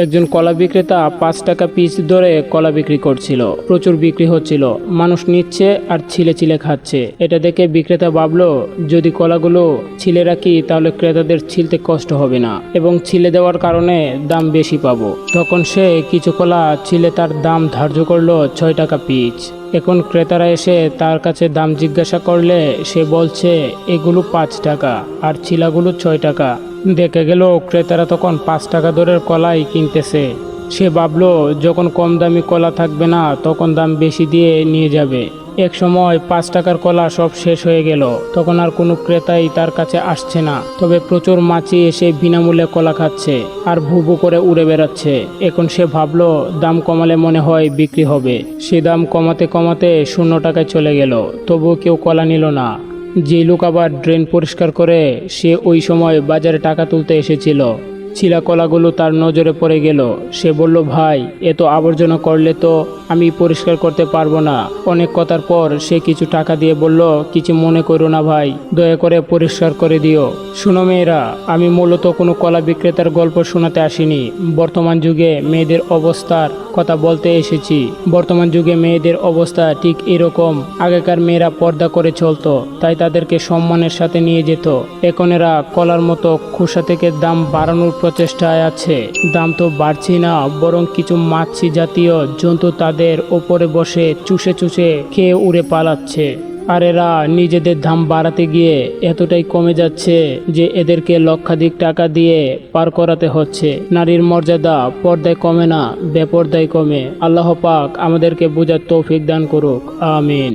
একজন কলা বিক্রেতা ৫ টাকা পিস ধরে কলা বিক্রি করছিল। প্রচুর বিক্রি হচ্ছিল, মানুষ নিচ্ছে আর ছিলে ছিলে খাচ্ছে। এটা দেখে বিক্রেতা ভাবলো, যদি কলাগুলো ছিলে রাখি তাহলে ক্রেতাদের ছিলতে কষ্ট হবে না এবং ছিলে দেওয়ার কারণে দাম বেশি পাবো। তখন সে কিছু কলা ছিলে তার দাম ধার্য করলো ৬ টাকা পিস। এখন ক্রেতারা এসে তার কাছে দাম জিজ্ঞাসা করলে সে বলছে এগুলো ৫ টাকা আর ছিলাগুলো ৬ টাকা। দেখে গেল ক্রেতারা তখন ৫ টাকা দরের কলাই কিনতেছে। সে ভাবলো যখন কম দামি কলা থাকবে না তখন দাম বেশি দিয়ে নিয়ে যাবে। এক সময় ৫ টাকার কলা সব শেষ হয়ে গেল, তখন আর কোনো ক্রেতাই তার কাছে আসছে না। তবে প্রচুর মাছি এসে বিনামূল্যে কলা খাচ্ছে আর ভু ভু করে উড়ে বেড়াচ্ছে। এখন সে ভাবলো দাম কমালে মনে হয় বিক্রি হবে। সে দাম কমাতে কমাতে ০ টাকায় চলে গেল, তবুও কেউ কলা নিল না। যে লোক আবার ড্রেন পরিষ্কার করে সে ওই সময় বাজারে টাকা তুলতে এসেছিল। ছিলা কলাগুলো তার নজরে পড়ে গেল। সে বলল, ভাই, এত আবর্জনা করলে তো আমি পরিষ্কার করতে পারবো না। অনেক কথার পর সে কিছু টাকা দিয়ে বলল, কিছু মনে করো না ভাই, দয়া করে পরিষ্কার করে দিও। শুনো মেয়েরা, আমি মূলত কোনো কলা বিক্রেতার গল্প শোনাতে আসিনি, বর্তমান যুগে মেয়েদের অবস্থার কথা বলতে এসেছি। বর্তমান যুগে মেয়েদের অবস্থা ঠিক এরকম। আগেকার মেয়েরা পর্দা করে চলতো, তাই তাদেরকে সম্মানের সাথে নিয়ে যেত। এখন এরা কলার মতো খোসা থেকে দাম বাড়ানোর প্রচেষ্টায় আছে। দাম তো বাড়ছেই না, বরং কিছু মাছি জাতীয় জন্তু তাদের ওপরে বসে চুষে চুষে খেয়ে উড়ে পালাচ্ছে। আর এরা নিজেদের দাম বাড়াতে গিয়ে এতটাই কমে যাচ্ছে যে এদেরকে লক্ষাধিক টাকা দিয়ে পার করাতে হচ্ছে। নারীর মর্যাদা পর্দায় কমে না, বেপর্দায় কমে। আল্লাহ পাক আমাদেরকে বোঝার তৌফিক দান করুক, আমিন।